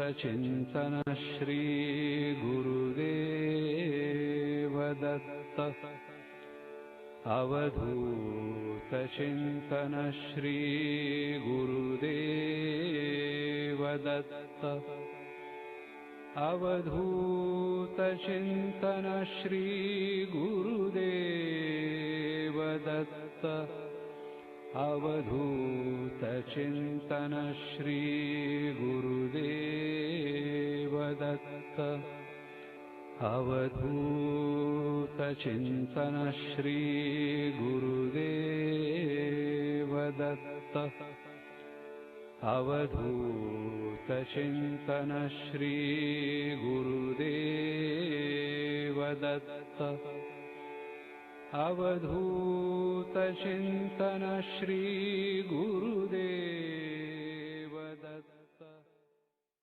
चिंतन श्री गुरुदेव दत्त। अवधूत चिंतन श्री गुरुदेव दत्त। अवधूत चिंतन श्री गुरुदेव दत्त। अवधूत चिंतन श्री गुरुदेव दत्त। अवधूत चिंतन श्री गुरुदेव दत्त। अवधूत चिंतन श्री गुरुदेव दत्त। अवधूत चिंतन श्री गुरुदेव